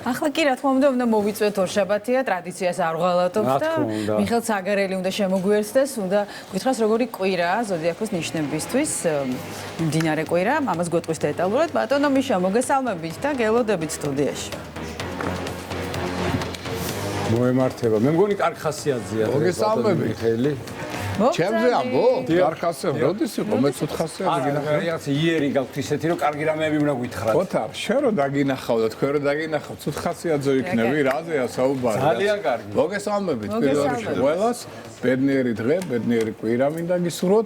ახლა კი რა თქმა უნდა მოვიწვიოთ ორშაბათია, ტრადიციას არ ვღალატობთ და მიხელ ცაგარელი უნდა შემოგვიერთდეს, უნდა გითხრას როგორი კვირაა ზოდიაქოს ნიშნებისთვის, მდინარე კვირა, ამას გვეტყვის დეტალურად. ბატონო მიშა, მოგესალმებით და გელოდებით სტუდიაში. მოემართება. მე მგონი კარგ ხასიათზეა. მოგესალმებით მიხეილი. ჩემზე ამბო? კარგ ხასიათი როდის იყო? მე ცუდ ხასიათი გინახავ. რაღაც იერი გაქვთ ისეთი რომ კარგი რამეები უნდა გითხრათ. ოთარ, შენ რო დაგინახავ და თქვენ რო დაგინახავ, ცუდ ხასიათზე იქნები, რაზეა საუბარი? ძალიან კარგი. მოგესალმებით პირველ რიგში ყველას. ბედნიერი დღე, ბედნიერი კვირა მინდა გისურვოთ.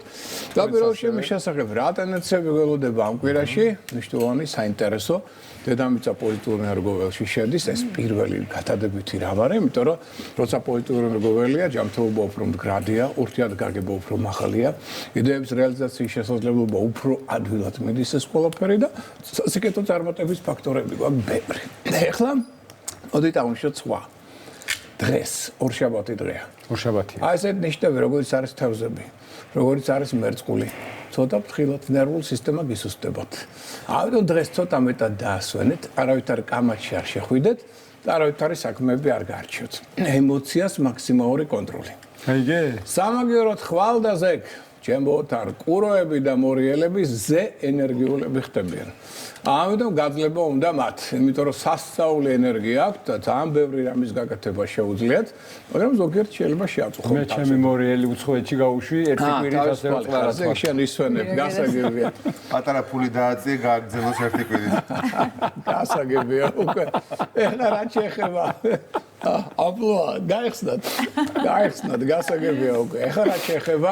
და პირველ რიგში მის შესახებ რა ტენდენციები გველოდება ამ კვირაში? მნიშვნელოვანი, საინტერესო. დედამიწა პოზიტიურ ენერგოველში შედის, ეს პირველი გადადებითი რამ არის, იმიტომ რომ როცა პოზიტიური ენერგოველია, ჯანმრთელობა უფრო მდგრადია, ურთიერთგაგება უფრო მაღალია, იდეების რეალიზაციის შესაძლებლობა უფრო ადვილად მიდის ეს ყველაფერი და სასიკეთო წარმატების ფაქტორები გვაქვს ბევრი. და ეხლა მოდით ავნიშნოთ სხვა. დღეს ორშაბათი დღეა. ორშაბათია. აი ესეთ ნიშნები, როგორც არის თევზები, როგორც არის მერწყული. ცოტა ფრთხილად ნერვულ სისტემა გისუსტებათ. ამიტომ დღეს ცოტა მეტად დაასვენეთ, არავითარ კამათში არ შეხვიდეთ და არავითარი საქმეები არ გაარჩიოთ. ემოციას მაქსიმალური კონტროლი. აიგე? სამაგიეროდ ხვალ და ზეგ, ჩემო ოთარ, ყუროები და მორიელები ზე ენერგიულები ხდებიან. ამიტომ გაძლება უნდა მათ, იმიტომ რომ სასწაული ენერგია აქვთ და ძალიან ბევრი რამის გაკეთება შეუძლიათ, მაგრამ ზოგიერთ შეიძლება შეაწუხოთ. მე ჩემი მორიელი უცხოეთში გავუშვი, ერთი კვირით ასე წყარაზე შენ ისვენებ, გასაგებია. პატარა ფული დააწიე, გააგზავნოს ერთი კვირით. გასაგებია უკვე. ეხლა რა შეეხება? აპლოა, გაიხსნათ. გაიხსნათ, გასაგებია უკვე. ეხლა რა შეეხება?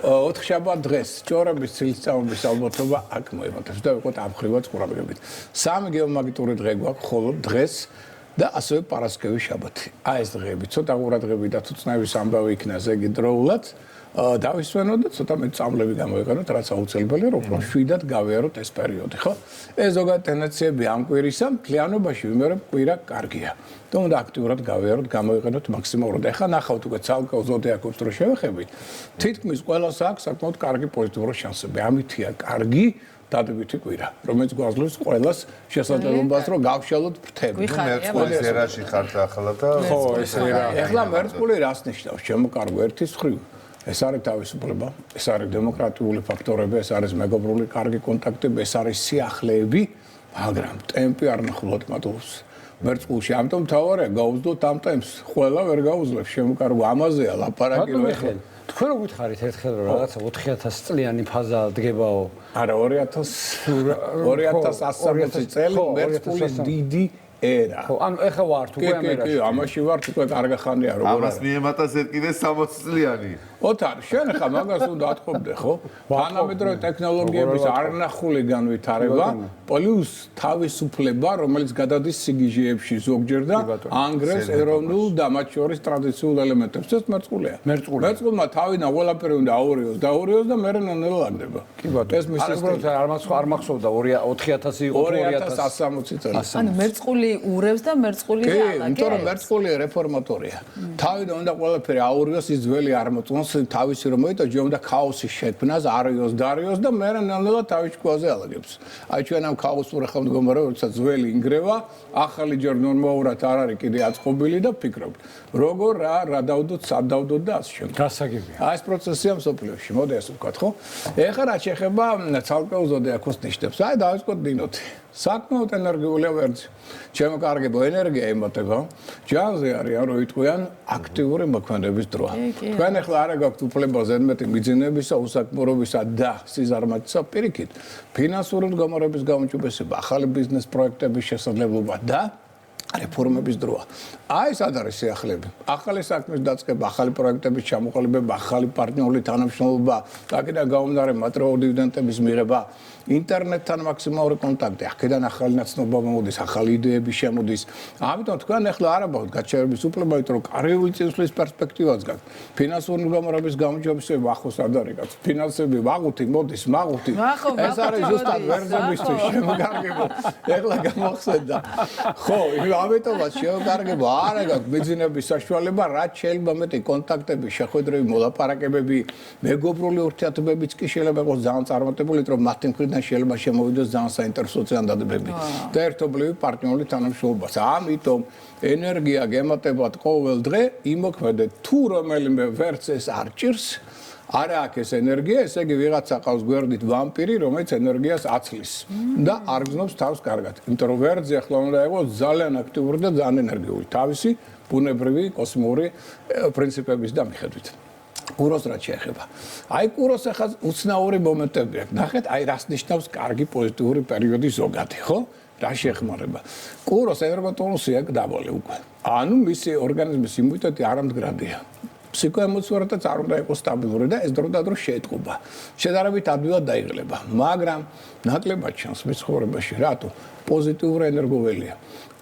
4 შაბათ დღეს, ჭორების ცილისწამების ალბათობა აქ მოემართებს და ვიყოთ ამხრივად ყურადღებით. 3 გეომაგნიტური დღე გვაქვს მხოლოდ დღეს და ასევე პარასკევის შაბათი. აი ეს დღეები, ცოტა ყურადღებით და თუცნაების ამბავი იქნა ზეგი დროულად. დავისვენოთ და ცოტა მეტ წამლები გამოვიყენოთ, რაც აუცილებელია, რომ უფრო შვიდად გავიაროთ ეს პერიოდი, ხო? ეს ზოგადად ტენდენციები ამ კვირისა, მთლიანობაში ვიმეორებ, კვირა კარგია. და უნდა აქტიურად გავიაროთ, გამოიყენოთ მაქსიმალურად. ეხლა ნახავთ უკვე ცალკეულ ზოდიაქოს რო შევეხებით, თითქმის ყველას აქვს საკმაოდ კარგი პოზიტიური შანსები. ამითია კარგი დადებითი კვირა, რომელიც გვაძლევს ყველას შესაძლებლობას, რომ გავშალოთ ფრთები. მერწყულის ერაში ხართ ახლა და ხო, ესე რა. ეხლა მერწყული რას ნიშნავს? შემოკარგო ერთის მხრივ. ეს არის თავისუფლება, ეს არის დემოკრატიული ფაქტორები, ეს არის მეგობრული კარგი კონტაქტები, ეს არის სიახლეები, მაგრამ ტემპი არ ნახულობთ მათს. მერწყულში, ამიტომ თავარია გაუძლოთ ამ ტემპს. ყველა ვერ გაუძლებს, შემოკარგო ამაზეა ლაპარაკი რო ეხლა. თქვენ რო გითხარით ერთხელ რომ რაღაცა 4000 წლიანი ფაზა დგებაო. არა 2160 წელი მერწყულის დიდი ერა. ხო, ანუ ეხლა ვართ უკვე ამ ერაში. კი, ამაში ვართ უკვე კარგი ხანია როგორ არის. ამას მიემატა ზეთკიდე 60 წლიანი. ოთარ, შენ ხა მაგას უნდა ათხოვდე, ხო? თანამედროვე ტექნოლოგიების არნახული განვითარება, პლუს თავისუფლება, რომელიც გადადის სიგიჟეებში ზოგჯერ და ანგრევს ეროვნულ და მათ შორის ტრადიციულ ელემენტებს. ეს მერწყულია. მერწყულმა თავიდან ყველაფერი უნდა აურიოს და მერე ნელ-ნელა ლაგდება. კი ბატონო. ეს მისი არ მახსოვდა 4000 იყო 2160 წელი. ანუ მერწყული ურევს და მერწყული კი, იმიტომ რომ მერწყული რეფორმატორია. თავიდან უნდა ყველაფერი აურიოს, ის ძველი არ მოწონს თავისი რომ მოიტაჯე უნდა ქაოსის შექმნას, არიოს დარიოს და მერე ნელ-ნელა თავის ჭკუაზე ალაგებს. აი ჩვენ ამ ქაოსურ ხელმძღვანელობაზე როცა ძველი ინგრევა, ახალი ჯერ ნორმალურად არ არის კიდე აწყობილი და ფიქრობთ, როგორ რა დავდოთ, სად დავდოთ და ასე შემდეგ. გასაგებია. აი ეს პროცესია მსოფლიოში, მოდი ასე ვქოთ, ხო? ეხლა რა შეეხება ცალკეულ ზოდიაქოს ნიშნებს. აი დავისკოთ დინოთი. საკმაოდ ენერგიულია ვერძი. ჩემო კარგებო, ენერგია ემატება. ჯანზე არის რომ იტყვიან აქტიური მოქმედების დრო. თქვენ ახლა არა გაქვთ უფლება ზედმეტი მიძინებისა, უსაქმურობისა და სიზარმაცისა პირიქით. ფინანსური მდგომარეობის გაუმჯობესება, ახალი ბიზნეს პროექტების შესაძლებლობა და რეფორმების დროა. აი ეს არის სიახლეები. ახალი საქმის დაწყება, ახალი პროექტების ჩამოყალიბება, ახალი პარტნიორული თანამშრომლობა, აქედან გამომდინარე მატერიალური დივიდენდების მიღება, ინტერნეტთან მაქსიმალური კონტაქტი, აქედან ახალი ნაცნობა მოდის, ახალი იდეები შემოდის. ამიტომ თქვენ ახლა არ ამბობთ გაჩერების უფლებებით, რომ კარიერული წინსვლის პერსპექტივაც გაქვთ. ფინანსური მდგომარეობის გაუმჯობესება ახლოს არ დარიგავთ. ფინანსები ვაღუთი, მოდის, მაღუთი. ეს არის ზუსტად ვერძებისთვის შემოგარგებო. ახლა გამოხსენდა. ხო, ამიტომაც შევკარგება არა გაქვს ბიზნესის საშუალება, რაც შეიძლება მეტი კონტაქტები, შეხვედრები, მოლაპარაკებები, მეგობრული ურთიერთობებიც კი შეიძლება იყოს ძალიან წარმატებული, რომ მათი მხრიდან შეიძლება შემოვიდეს ძალიან საინტერესო წინადადებები და ერთობლივი პარტნიორული თანამშრომლობა. ამიტომ ენერგია გემატებათ ყოველ დღე, იმოქმედეთ თუ რომელიმე ვერც ეს არ ჭირს. არა აქვს ეს ენერგია, ესე იგი ვიღაცა ყავს გვერდით ვამპირი, რომელიც ენერგიას აცლის და არ გზნობს თავს კარგად. იმიტომ რომ ვერძი ახლა უნდა იყოს ძალიან აქტიური და ძალიან ენერგიული, თავისი ბუნებრივი კოსმური პრინციპების და მიხედვით. კუროს რაც შეეხება. აი კუროს ახლა უცნაური მომენტები აქვს. ნახეთ, აი რას ნიშნავს კარგი პოზიტიური პერიოდი ზოგადი, ხო? რა შეეხმარება. კუროს ენერგოტონუსი აქვს დაბოლე უკვე. ანუ მისი ორგანიზმის იმუნიტეტი არამდგრადია. ფსიქოემოციურად არ უნდა იყოს სტაბილური და ეს დროდადრო შეეტყობა. შედარებით ადვილად დაიღლება, მაგრამ ნაკლებად ჩანს მის ცხოვრებაში, რატო? პოზიტიური ენერგოველია.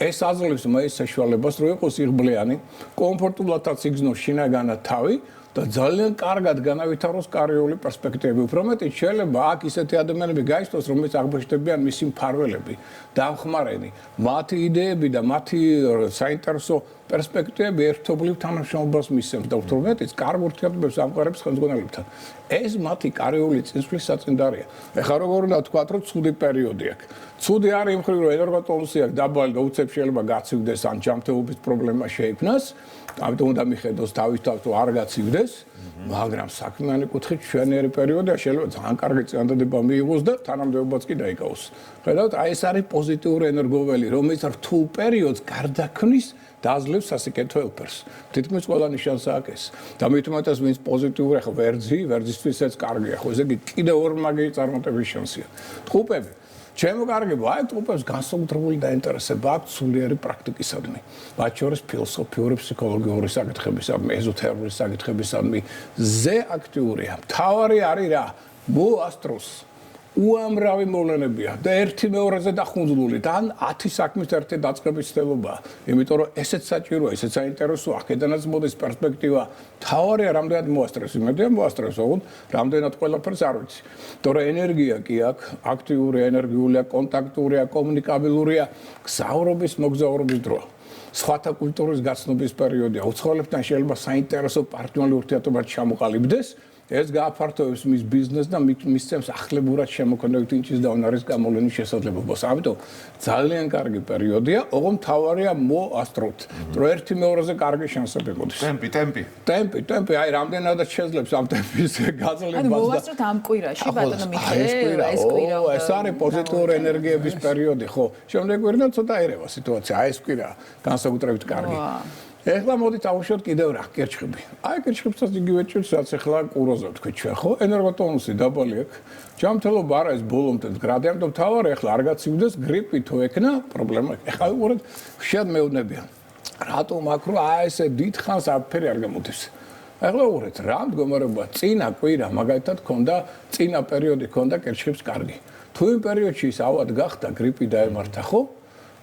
ეს აძლევს მას საშუალებას, რომ იყოს იღბლიანი, კომფორტულადაც იგზნოს შინაგანად თავი და ძალიან კარგად განავითაროს კარიერული პერსპექტივები. უფრო მეტიც შეიძლება აქ ისეთი ადამიანები გაიცნოს, რომელიც აღბეჭდებიან მისი მფარველები, დამხმარენი, მათი იდეები და მათი საინტერესო პერსპექტივები ერთობლივ თანამშრომლობას მისცემს და უფრო მეტიც კარგ ურთიერთობებს ამყარებს ხელმძღვანელებთან. ეს მათი კარიერული წინსვლის საწინდარია. ეხლა როგორ უნდა ვთქვათ, რომ ცუდი პერიოდი აქვს. ცუდი არის იმ მხრივ, რომ ენერგოტონუსი აქვს დაბალი და უცებ შეიძლება გაცივდეს ან ჯანმრთელობის პრობლემა შეიქმნას. ამიტომ უნდა მიხედოს თავისთავად რომ არ გაცივდეს, მაგრამ საქმიანი კუთხით ჩვენერი პერიოდია შეიძლება ძალიან კარგი წინადადება მიიღოს და თანამდებობაც კი დაიკავოს. ხედავთ, აი ეს არის პოზიტიური ენერგოველი, რომელიც რთულ პერიოდს გარდაქმნის და აძლევს სასიკეთო ელფერს. თითქმის ყველა ნიშანს აქვს ეს. და მით უმეტეს ვინც პოზიტიური ახლა ვერძისთვისაც კარგია, ხო, ესე იგი კიდევ ორ მაგარი წარმატების შანსია. ტყუპები ჩემო კარგებო, აი ტყუპებს განსაკუთრებული დაინტერესება აქვს სულიერი პრაქტიკისადმი. მათ შორის ფილოსოფიური, ფსიქოლოგიური საკითხებისადმი, ეზოთერული საკითხებისადმი ზე აქტიურია. მთავარი არის რა? მოასტროს უამრავი მოვლენებია და ერთი მეორეზე დახუნძლული და ან 10 საქმის ერთი დაწყების ცდილობაა. იმიტომ რომ ესეც საჭიროა, ესეც საინტერესოა, აქედანაც მოდის პერსპექტივა. მთავარია რამდენად მოასტრეს, იმედია მოასტრეს, ოღონდ რამდენად ყველაფერს არ ვიცი. თორე ენერგია კი აქვს, აქტიური ენერგიულია, კონტაქტურია, კომუნიკაბილურია, გზავრობის, მოგზაურობის დროა. სხვათა კულტურის გაცნობის პერიოდია. უცხოელებთან შეიძლება საინტერესო პარტნიორული ურთიერთობა ჩამოყალიბდეს. ეს გააფართოვებს მის ბიზნესს და მისცემს ახლებურად შემოქმედებით ინჩის და უნარის გამოვლენის შესაძლებლობას. ამიტომ ძალიან კარგი პერიოდია, ოღონდ მთავარია მოასტროთ, რომ ერთი მეორეზე კარგი შანსები მოდის. ტემპი, აი რამდენადაც შეძლებს ამ ტემპის გაძლებას და მოასტროთ ამ კვირაში, ბატონო მიხეილ, ეს კვირა. ეს არის პოზიტიური ენერგიების პერიოდი, ხო? შემდეგ კვირა ცოტა ერევა სიტუაცია, აი ეს კვირა განსაკუთრებით კარგი. ეხლა მოდით ავუშვათ კიდევ რა კერჩხები. აი კერჩხებსაც იგივე ჭირს, რაც ეხლა კუროზე ვთქვით ჩვენ, ხო? ენერგოტონუსი დაბალი აქვს. ჯანმრთელობა არა ეს ბოლომდე გრადი, ამიტომ თავარი ეხლა არ გაცივდეს გრიპი თუ ეკნა, პრობლემა. ეხლა უყურეთ, ხშირად მეუბნებიან. რატომ აქ რო აი ესე დიდხანს არაფერი არ გამოდის? ეხლა უყურეთ, რა მდგომარეობა წინა კვირა მაგალითად ქონდა, წინა პერიოდი ქონდა კერჩხებს კარგი. თუ იმ პერიოდში ის ავად გახდა გრიპი დაემართა, ხო?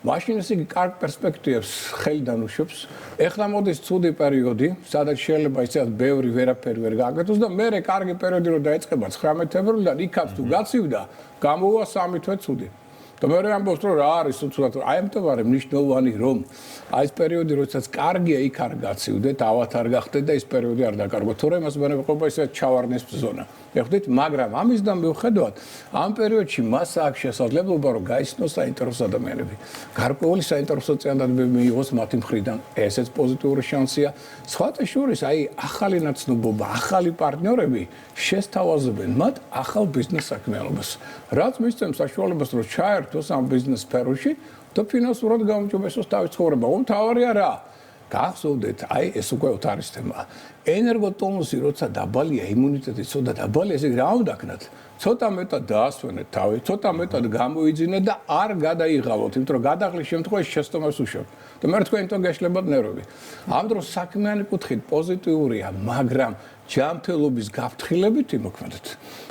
მაშინ ეს იგი კარგ პერსპექტივებს ხელიდან უშვებს. ეხლა მოდის ცუდი პერიოდი, სადაც შეიძლება ისეთ ბევრი ვერაფერი ვერ გააკეთოს და მერე კარგი პერიოდი რო დაიწყება 19 თებერვლიდან, იქაც თუ გაცივდა, გამოვა 3 თვე ცუდი. და მე ამბობს რომ რა არის უცბად, აი ამიტომ არის მნიშვნელოვანი რომ აი ეს პერიოდი როდესაც კარგია, იქ არ გაცივდეთ, ავად არ გახდეთ და ეს პერიოდი არ დაკარგოთ. თორემ მას მენეყობა ისე ჩავარდნის ზონა. ეხდით, მაგრამ ამისგან მიუხედავად, ამ პერიოდში მას აქვს შესაძლებლობა რომ გაიცნოს საინტერესო ადამიანები. გარკვეული საინტერესო წინადადებები მიიღოს მათი მხრიდან. ესეც პოზიტიური შანსია. სხვათა შორის, აი ახალი ნაცნობობა, ახალი პარტნიორები შესთავაზებენ მათ ახალ ბიზნეს საქმიანობას. რაც მისცემს საშუალებას რომ ჩაერთოს ამ ბიზნეს სფეროში და ფინანსურად გაუმჯობესოს თავის ცხოვრება. მთავარია რა? გახსოვდეთ, აი ეს უკვე ოთარის თემაა. ენერგოტონუსი როცა დაბალია, იმუნიტეტი ცოტა დაბალია, ესე რა უნდა ქნათ? ცოტა მეტად დაასვენეთ თავი, ცოტა მეტად გამოიძინეთ და არ გადაიღალოთ, იმიტომ რომ გადაღლის შემთხვევაში შეცდომას უშევთ. და მე თქვენთან გაშლებათ ნერვები. ამ დროს საქმიანი კუთხით პოზიტიურია, მაგრამ ჯანმრთელობის გაფრთხილებით იმოქმედეთ.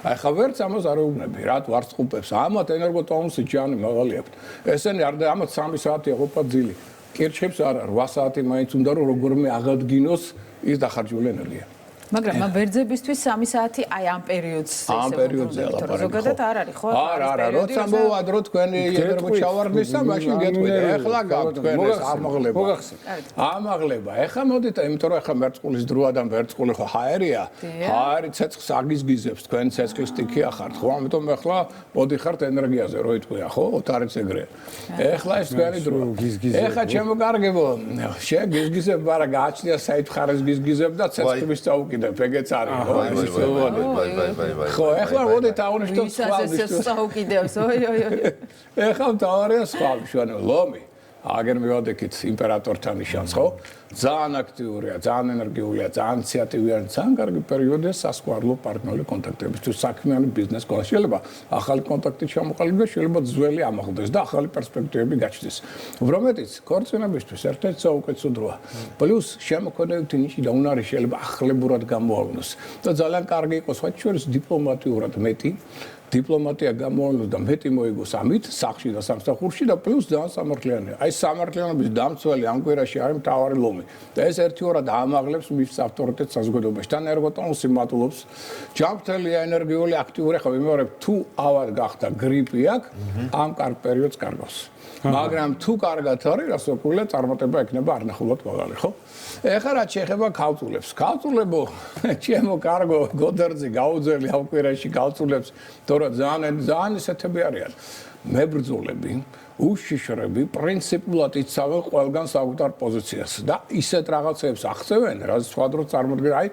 აი ხა ვერც ამას არ ეუბნები, რატო არ წყუპებს? ამათ ენერგოტონუსი ჯანი მაღალი აქვს. ესენი არ და ამათ 3 საათია ყოფა ძილი. კირჩხებს არა 8 საათი მაინც უნდა რომ როგორმე აღადგინოს ის დახარჯული ენერგია. მაგრამ ამ ბერძებისთვის 3 საათი აი ამ პერიოდს ამ პერიოდზე ლაპარაკობ. ზოგადად არ არის ხო? არა, როცა მოვადრო თქვენი ენერგო ჩავარდნის და მაშინ გეტყვით. ეხლა გაქვთ თქვენ ეს ამაღლება. ამაღლება. ეხლა მოდით, იმიტომ რომ ეხლა მერწყულის დროა და მერწყული ხო ჰაერია. ჰაერი ცეცხლს აგიზგიზებს, თქვენ ცეცხლის სტიქი ახართ, ხო? ამიტომ ეხლა მოდიხართ ენერგიაზე, რო იტყვია, ხო? ოთარიც ეგრეა. ეხლა ეს თქვენი დრო. ეხლა ჩემო კარგებო, შეგიზგიზებ, არა გააჩნია საით ხარეს გიზგიზებ და ცეცხლის წაუკიდებ, ეგეც არის, ხო? ხო, ეხლა მოდით აღნიშნოთ სხვა ვისაც წაუკიდებს, ой-ой-ой. ეხლა მთავარია სხვა მშვენე ლომი. აგერ მივადექით იმპერატორთან ნიშანს, ხო? ძალიან აქტიურია, ძალიან ენერგიულია, ძალიან ინიციატივიანი, ძალიან კარგი პერიოდია სასკვარლო პარტნიორული კონტაქტებისთვის, საქმიანი ბიზნეს კვალ. შეიძლება ახალი კონტაქტი ჩამოყალიბდეს, შეიძლება ძველი ამაღლდეს და ახალი პერსპექტივები გაჩნდეს. უბრალოდ ქორწინებისთვის ერთ-ერთი საუკეთესო დროა. პლუს შემოქმედებითი ნიში და უნარი შეიძლება ახლებურად გამოავლინოს და ძალიან კარგი იყოს, მათ შორის დიპლომატიურად მეტი დიპლომატია გამოავლინოს და მეტი მოიგოს ამით სახში და სამსახურში და პლუს ძალიან სამართლიანია. აი სამართლიანობის დამცველი ამ კვირაში არის მთავარი ლომი. და ეს ერთიორად ამაღლებს მის ავტორიტეტს საზოგადოებაში. თან ერგოტონუსი მატულობს ჯანმრთელია, ენერგიული, აქტიური, ხო ვიმეორებ, თუ ავად გახდა გრიპი აქ, ამ კარგ პერიოდს კარგავს. მაგრამ თუ კარგად არის, რასაკვირველია, წარმატება ექნება არნახულად მაღალი, ხო? ეხლა რაც შეეხება ქალწულებს. ქალწულებო, ჩემო კარგო, გოდერძი გაუძელი ამ კვირაში ქალწულებს, თორემ ძალიან ისეთები არიან. მებრძოლები, უშიშრები, პრინციპულად იცავენ ყველგან საკუთარ პოზიციას და ისეთ რაღაცებს აღწევენ, რაც სხვა დროს წარმოდგენ, აი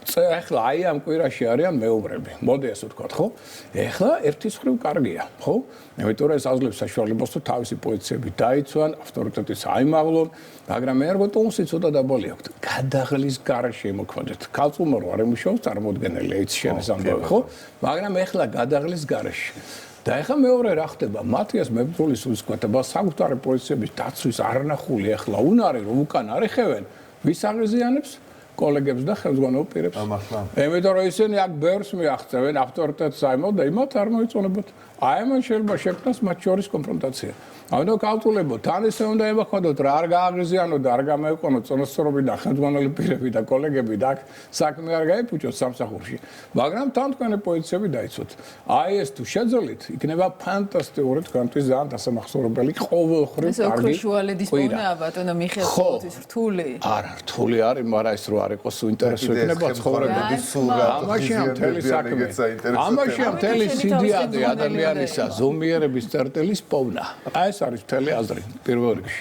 ეხლა აი ამ კვირაში არიან მეუბრები. მოდი ასე ვთქვათ, ხო? ეხლა ერთის ხრივ კარგია, ხო? იმიტომ რომ ეს აძლევს საშუალებას თუ თავისი პოზიციები დაიცვან, ავტორიტეტის აიმაღლონ, მაგრამ ერგოტონუსი ცოტა დაბალი აქვს. გადაღლის გარეშე მოქმედეთ. ქალწულმა რო არ ემუშაოს წარმოუდგენელია ის შენის ამბავი, ხო? მაგრამ ეხლა გადაღლის გარეშე და ეხლა მეორე რა ხდება? მათიას მებრძოლის უსქუათება საკუთარი პოზიციების დაცვის არნახული ეხლა უნარი რომ უკან არიხევენ, ვის აღიზიანებს? კოლეგებს და ხელმძღვანელ პირებს. იმიტომ რომ ისინი აქ ბევრს მიაღწევენ ავტორიტეტს აიმო და იმათ არ მოიწონებათ. აი ამან შეიძლება შექმნას მათ შორის კონფრონტაცია. ამიტომ ქალწულებო, თან ისე უნდა ემოქმედოთ, რა არ გააღიზიანოთ და არ გამოეყონოთ წონასწორობი და ხელმძღვანელი პირები და კოლეგები და აქ საქმე არ გაიფუჭოთ სამსახურში. მაგრამ თან თქვენი პოზიციები დაიცვათ. აი ეს თუ შეძლით, იქნება ფანტასტიკური თქვენთვის ძალიან დასამახსოვრებელი ყოველხრივ კარგი. ეს ოქროს შუალედის პოვნა ბატონო მიხეილ ყოველთვის რთული. არა, რთული არის, მაგრამ ეს რო არ იყოს ინტერესო იქნება ცხოვრებების სურა. ამაშია მთელი საქმე. ამაშია მთელი სიდიადე ადამიანისა ზომიერების წერტილის პოვნა. აი ეს არის მთელი აზრი პირველ რიგში.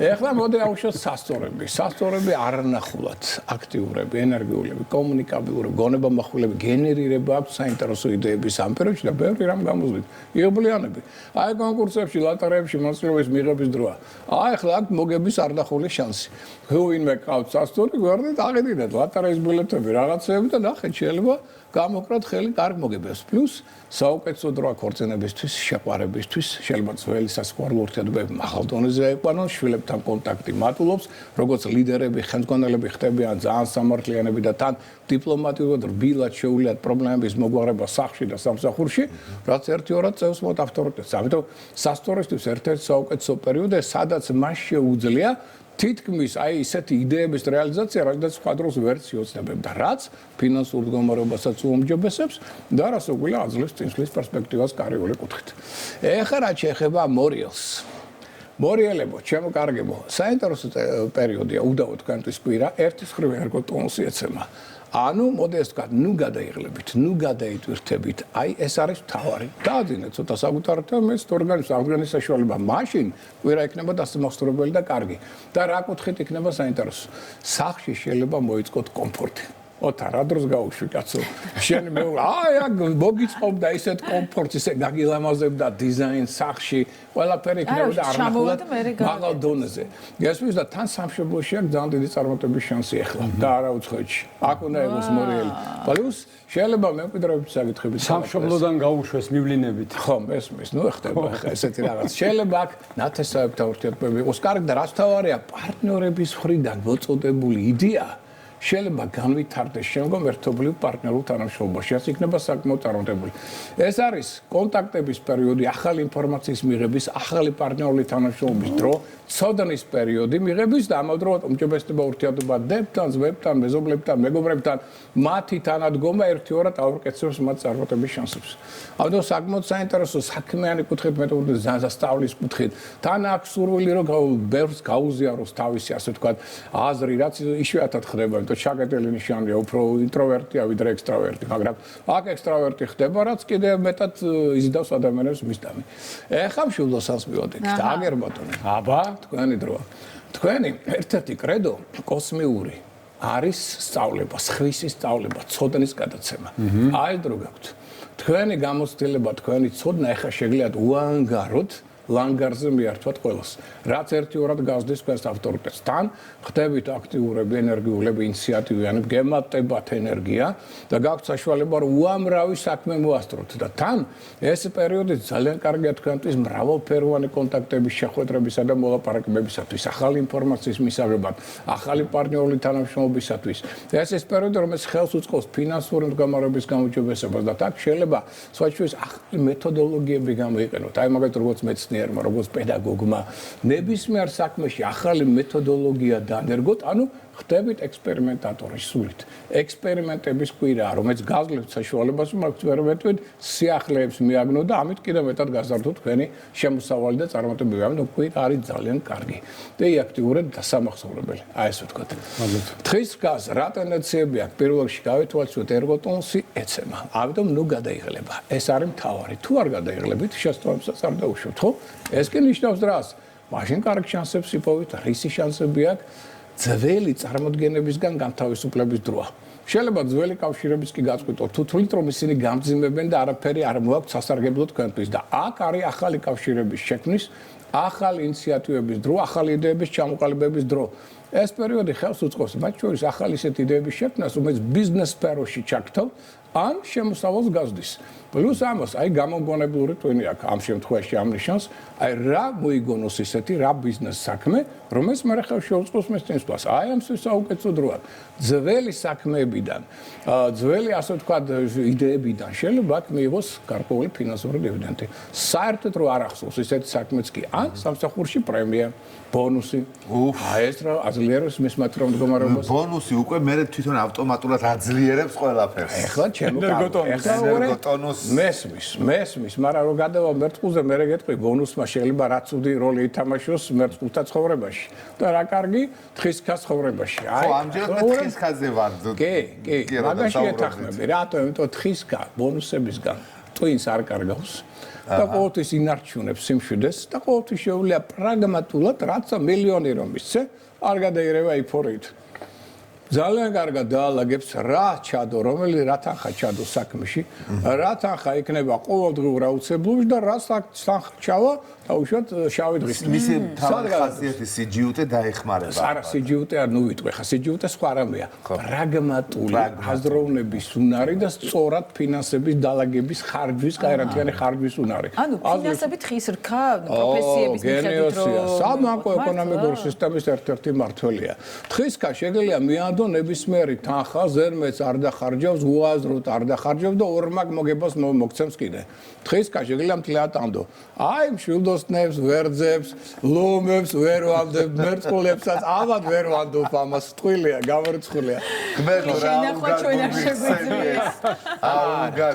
ეხლა მოდი ავუშვათ სასწორები. სასწორები არნახულად აქტიურები, ენერგიულები, კომუნიკაბილური, გონებამახვილები, გენერირება აქვს საინტერესო იდეების ამ პერიოდში და ბევრი რამ გამოსვლით. იღბლიანები. აი კონკურსებში, ლოტარიებში მონაწილეობის მიღების დროა. აი ახლა აქ მოგების არნახული შანსი. ვინმე ყავს სასწორი, გვერდით აღედინეთ ლოტარიის ბილეთები, რაღაცეები და ნახეთ შეიძლება გამოკრათ ხელი კარგ მოგებებს. პლუს საუკეთესო დროა ქორწინებისთვის, შეყვარებისთვის, შეიძლება ძველი სასიყვარულო ურთიერთობები მაღალ დონეზე აიყვანონ, შვილებთან კონტაქტი მატულობს, როგორც ლიდერები, ხელმძღვანელები ხდებიან ძალიან სამართლიანები და თან დიპლომატიურად რბილად შეუვლიათ პრობლემების მოგვარება სახში და სამსახურში, რაც ერთიორად წევს მოთ ავტორიტეტს. ამიტომ სასწორისთვის ერთ-ერთი საუკეთესო პერიოდია, სადაც მას შეუძლია თითქმის აი ისეთი იდეების რეალიზაცია, რაც სხვა დროს ვერ შეოცნებებდა, რაც ფინანსურ მდგომარეობასაც უუმჯობესებს და რასაკვირველია აძლევს წინსვლის პერსპექტივას კარიული კუთხით. ეხლა რაც შეეხება მორიელს. მორიელებო, ჩემო კარგებო, საინტერესო პერიოდია უდავო თქვენთვის კვირა, ერთის ხრივ ერგოტონუსი ეცემა. ანუ მოდი ეს ვთქვათ, ნუ გადაიღლებით, ნუ გადაიტვირთებით. აი ეს არის თავარი. დააძინეთ ცოტა საკუთარ თემას, ორგანიზმის აღდგენის საშუალება. მაშინ კვირა იქნება დასამახსოვრებელი და კარგი. და რა კუთხით იქნება საინტერესო? სახში შეიძლება მოიწყოთ კომფორტი. ოთა რა დროს გაუშვი კაცო. შენ მე აი აქ მოგიწყობდა ისეთ კომფორტს, ისე გაგილამაზებდა დიზაინს სახში, ყველაფერი იქნებოდა არნახულად მაღალ დონეზე. გასვლის და თან სამშობლოში აქ ძალიან დიდი წარმატების შანსი ახლა და არა უცხოეთში. აქ უნდა იყოს მორიელი. პლუს შეიძლება მემკვიდრეობის საკითხებით სამშობლოდან გაუშვეს მივლინებით. ხო, მესმის, ნუ ხდება ხა ესეთი რაღაც. შეიძლება აქ ნათესავებთან ურთიერთობები იყოს კარგი და რაც თავარია პარტნიორების მხრიდან მოწოდებული იდეა შეიძლება განვითარდეს შემდგომ ერთობლივ პარტნიორულ თანამშრომლობაში, რაც იქნება საკმაოდ წარმატებული. ეს არის კონტაქტების პერიოდი, ახალი ინფორმაციის მიღების, ახალი პარტნიორული თანამშრომლობის დრო, ცოდნის პერიოდი მიღების და ამავდროულად უმჯობესდება ურთიერთობა დებთან, ძმებთან, მეზობლებთან, მეგობრებთან, მათი თანადგომა ერთიორად აუკეთებს მათ წარმატების შანსებს. ამიტომ საკმაოდ საინტერესო საქმიანი კუთხით მეტყველებდი ზასწავლის კუთხით. თან აქვს სურვილი რომ ბევრს გაუზიაროს თავისი ასე ვთქვათ აზრი, რაც იშვიათად ხდება, იმიტომ შაკეტილი ნიშანია უფრო ინტროვერტია ვიდრე ექსტროვერტი, მაგრამ აქ ექსტროვერტი ხდება, რაც კიდევ მეტად იზიდავს ადამიანებს მისდამი. ეხლა მშვილდოსას მივოდით. დააგერ ბატონო. აბა, თქვენი დროა. თქვენი ერთ-ერთი კრედო კოსმიური არის სწავლება, სხვისი სწავლება, ცოდნის გადაცემა. აი დრო გაქვთ. თქვენი გამოცდილება, თქვენი ცოდნა ეხლა შეგიძლიათ უანგაროთ ლანგარზე მიართვათ ყველას. რაც ერთიორად გაზრდის თქვენს ავტორიტეტს. თან ხდებით აქტიურები, ენერგიულები, ინიციატივიანები, გემატებათ ენერგია და გაქვთ საშუალება რომ უამრავი საქმე მოასწროთ და თან ეს პერიოდი ძალიან კარგია თქვენთვის მრავალფეროვანი კონტაქტების შეხვედრებისა და მოლაპარაკებებისათვის, ახალი ინფორმაციის მისაღებად, ახალი პარტნიორული თანამშრომლობისათვის. ეს პერიოდი, რომელიც ხელს უწყობს ფინანსური მდგომარეობის გამოჯობესებას და აქ შეიძლება სხვათვის ახალი მეთოდოლოგიები გამოიყენოთ. აი მაგალითად როგორც მეცნიერმა, როგორც პედაგოგმა ნებისმიერ საქმეში ახალი მეთოდოლოგია დაანერგოთ, ანუ ხდებით ექსპერიმენტატორი სულით. ექსპერიმენტების კვირაა, რომელიც გაძლევთ საშუალებას, რომ ექსპერიმენტებით სიახლეებს მიაგნოთ და ამით კიდევ მეტად გაზარდოთ თქვენი შემოსავალი და წარმატებები. ამიტომ კვირა არის ძალიან კარგი. და აქტიურად დასამახსოვრებელი. აი ესე ვთქვათ. დღის გას რა ტენდენციები აქვს? პირველ რიგში გავითვალისწინოთ ერგოტონუსი ეცემა. ამიტომ ნუ გადაიღლება. ეს არის მთავარი. თუ არ გადაიღლებით, შესწავლასაც არ დაუშვებთ, ხო? ეს კი ნიშნავს რას? მაშინ კარგ შანსებს იპოვეთ, რისი შანსები აქვს? ძველი წარმოდგენებისგან განთავისუფლების დროა. შეიძლება ძველი კავშირების კი გაწყვიტოთ, თუ თვლით რომ ისინი გამძიმებენ და არაფერი არ მოაქვთ სასარგებლო თქვენთვის და აქ არის ახალი კავშირების შექმნის, ახალი ინიციატივების დრო, ახალი იდეების ჩამოყალიბების დრო. ეს პერიოდი ხელს უწყობს მათ შორის ახალი ისეთი იდეების შექმნას, რომელიც ბიზნეს სფეროში ჩაქრთავ ან შემოსავალს გაზრდის. პლუს ამას, აი გამოგონებლური ტვინი აქვს ამ შემთხვევაში ამ ნიშანს, აი რა მოიგონოს ისეთი რა ბიზნეს საქმე, რომელიც მე ხელ შეუწყოს მეცნიერებას. აი ამ საუკეთესო დროა. ძველი საქმეებიდან, ძველი ასე ვთქვათ იდეებიდან შეიძლება აქ მიიღოს გარკვეული ფინანსური დივიდენდი. საერთოდ რო არ ახსოვს ისეთი საქმეც კი, ან სამსახურში პრემია, ბონუსი. აი ეს რა აძლიერებს მის მდგომარეობას. ბონუსი უკვე მე თვითონ ავტომატურად აძლიერებს ყველაფერს. ეხლა ჩემო ერგოტონუსი მესმის, მაგრამ რო გადავა მერწყულზე, მე გეტყვი ბონუსმა შეიძლება რა ცუდი როლი ითამაშოს მერწყულთა ცხოვრებაში და რა კარგი თხისქას ცხოვრებაში. ხო, ამჯერად მე თხისქაზე ვარ. კი, მაგაში ეთახმები. რატო? იმიტომ თხისქა ბონუსებისგან ტვინს არ კარგავს. და ყოველთვის ინარჩუნებს სიმშვიდეს და ყოველთვის შეუძლია პრაგმატულად რაცა მილიონი რომ მისცე, არ გადაირევა იფორით. ძალიან კარგად დაალაგებს რა ჩადო, რომელი რა თანხა ჩადო საქმეში, რა თანხა იქნება ყოველდღიურ აუცილებლობაში და რა თანხა ჩავა დაუშვათ შავი დღის. მისი თავი ხასიათი სიჯიუტე დაეხმარება. არა სიჯიუტე არ ნუ ვიტყვი, ხა სიჯიუტე სხვა რამეა. პრაგმატული აზროვნების უნარი და სწორად ფინანსების დალაგების ხარჯვის, გაერატიანი ხარჯვის უნარი. ანუ ფინანსებით ხის რქა პროფესიების მიხედვით რომ სამაკო ეკონომიკური სისტემის ერთ-ერთი მმართველია. თხისქა შეგელია მიანდო ნებისმიერი თანხა ზერმეც არ დახარჯავს, უაზროდ არ დახარჯავს და ორმაგ მოგებას მოგცემს კიდე. თხისქა შეგელია მთლიანად ანდო. აი მშვილდოსნებს, ვერძებს, ლომებს ვერ ვამდებ, მერწყულებსაც ამად ვერ ვანდობ ამას. ტყუილია, გამორიცხულია. შენახვა ჩვენ არ შეგვიძლია.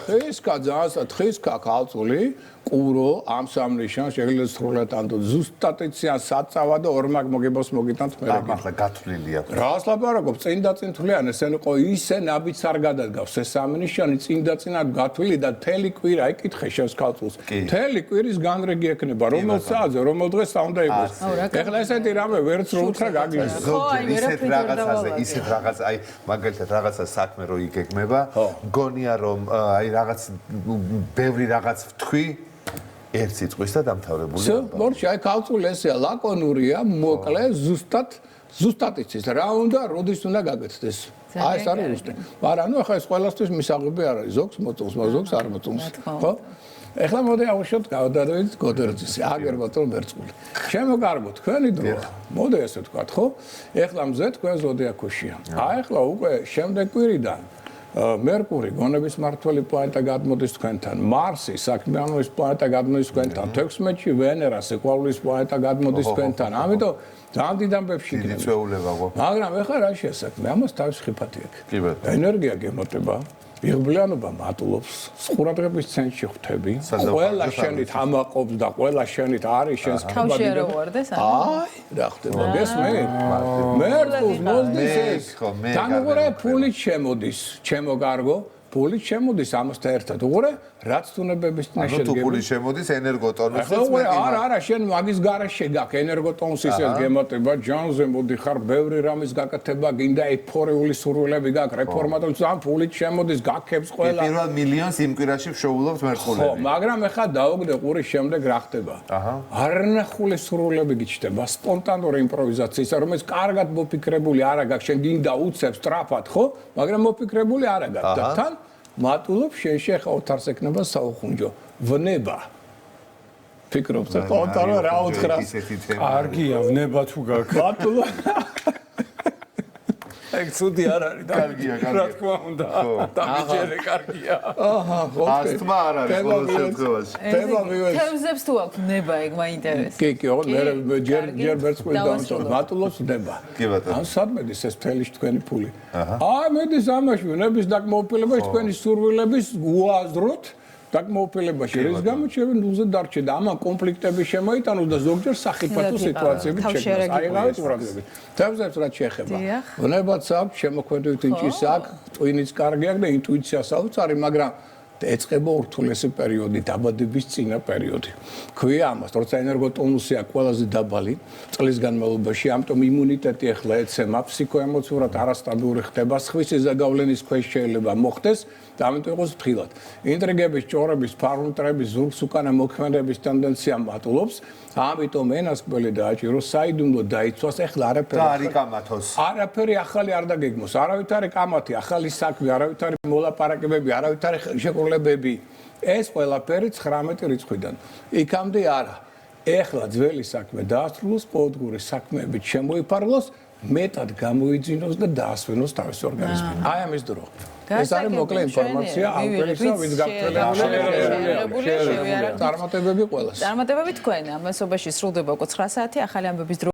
თხისქა ძალიან თხისქა ქალწული ყურო ამ სამნიშანს შეგიძლიათ სრულად ანდო ზუსტატიციან საწავა და ორმაგ მოგებას მოგიტანთ მე. ახლა გათვლილი აქვს. რას ლაპარაკობ? წინ და წინ თვლიან ესენ იყო ისე ნაბიც არ გადადგავს ეს სამნიშანი წინ და წინად გათვლილი და თელი კვირა იკითხე შევს ქალწულს. თელი კვირის განრიგი ექნება რომელ საათზე, რომელ დღეს უნდა იყოს. ეხლა ესეთი რამე ვერც რო უთხრა გაგლის. ისეთ რაღაც აი მაგალითად რაღაცა საქმე რო იგეგმება, გონია რომ აი რაღაც ბევრი რაღაც ვთქვი ერთ სიტყვის და დამთავრებულია. მორჩი, აი ქალწული ესეა, ლაკონურია, მოკლე, ზუსტად იცის რა უნდა, როდის უნდა გაგეცდეს. აი ეს არის უსტე. მაგრამ ნუ ახლა ეს ყველასთვის მისაღები არ არის, ზოგს მოწონს, ზოგს არ მოწონს, ხო? ეხლა მოდი ავუშვათ გავდადოთ გოდერძის აგერბატონ მერწყული. შემოგარგოთ თქვენი დრო. მოდი ესე ვთქვათ, ხო? ეხლა მზე თქვენ ზოდიაქოშია. აი ეხლა უკვე შემდეგ კვირიდან მერკური გონების მართველი პლანეტა გადმოდის თქვენთან, მარსი საქმიანობის პლანეტა გადმოდის თქვენთან, 16-ში ვენერა სიყვარულის პლანეტა გადმოდის თქვენთან. ამიტომ ძალიან დიდ ამბებში გიწეულება. მაგრამ ეხლა რა შეასაქმე? ამას თავის ხიფათი აქვს. ენერგია გემოტება, იღბლიანობა მატულობს, ყურადღების ცენტრში ხვდები. ყველა შენით ამაყობს და ყველა შენით არის შენს თავში არ უვარდეს არა? აი, რა ხდება? გესმენთ? მერკურს მოსდის ეს. თანუღურე ფულით შემოდის, ჩემო კარგო. ფულით შემოდის ამასთან ერთად. უყურე, რაც თუნებების ნაშენდება. ანუ თუ ფული შემოდის ენერგოტონუსიც არა, შენ მაგის გარშე გაქვს ენერგოტონუსის ეს გემატება, ჯანზე მოდიხარ, ბევრი რამის გაკეთება, გინდა ეფორიული სურვილები გაქვს, რეფორმატორს ამ ფულით შემოდის, გაქებს ყველა. პირველ მილიონს იმ კვირაში ვშოულობთ მერყულები. ხო, მაგრამ ეხლა დავუგდე ყურის შემდეგ რა ხდება? არნახული სურვილები გიჩნდება, სპონტანური იმპროვიზაციის, რომელიც კარგად მოფიქრებული არა გაქვს, შენ გინდა უცებ სტრაფად, ხო? მაგრამ მოფიქრებული არა გაქვს და თან მატულობს შენში ახლა ოთარს ეკნება საუხუნჯო ვნება ფიქრობ საყოველთაო რა უთხრა კარგია ვნება თუ გაქვს მატულო ეგ ცუდი არ არის და კარგია რა თქმა უნდა დამიჯერე კარგია აჰა ასთმა არ არის ყოველ შემთხვევაში თემა მივეს თევზებს თუ აქვს ნება ეგ მაინტერესებს კი მე ჯერ მერწყული დავამწოთ მატულობს ნება კი ბატონო ან სადმედის ეს თელიში თქვენი ფული აი მედის ამაში ნების დაკმაყოფილებაში თქვენი სურვილების უაზროთ დაკმაყოფილებაში რის გამო ჩვენ ნულზე დარჩეთ და ამან კონფლიქტები შემოიტანოს და ზოგჯერ სახიფათო სიტუაციები შექმნას აი რავით ურაგები თევზებს რაც შეეხება ვნებაც აქვს შემოქმედებით ინჭის აქვს ტვინის კარგი აქვს და ინტუიციას აქვს არის მაგრამ ეწყება ურთულესი პერიოდი დაბადების წინა პერიოდი ქვია ამას როცა ენერგოტონუსი აქვს ყველაზე დაბალი წლის განმავლობაში ამიტომ იმუნიტეტი ახლა ეცემა ფსიქოემოციურად არასტაბილური ხდება სხვისი ზეგავლენის ქვეშ შეიძლება მოხდეს და ამიტომ იყოს ფრთხილად ინტრიგების ჭორების ფარუნტრების ზურგს უკანა მოქმედების ტენდენცია მატულობს ამიტომ ენასკველი დააჭირო საიდუმლო დაიცვას ახლა არაფერი და არის კამათოს არაფერი ახალი არ დაგეგმოს არავით არის კამათი ახალი საქმე არავით არის მოლაპარაკებები არავით არის შეკრულებები ეს ყველაფერი 19 რიცხვიდან იქამდე არა ეხლა ძველი საქმე დაასრულოს ყოველდღიური საქმეებით შემოიფარგლოს მეტად გამოიძინოს და დაასვენოს თავის ორგანიზმი აი ამის დრო ეს არის მოკლე ინფორმაცია ამ პირისა ვინც გაგრძელებული წარმატებები ყველას წარმატებები თქვენ ამასობაში სრულდება უკვე 9 საათი ახალი ამბების დრო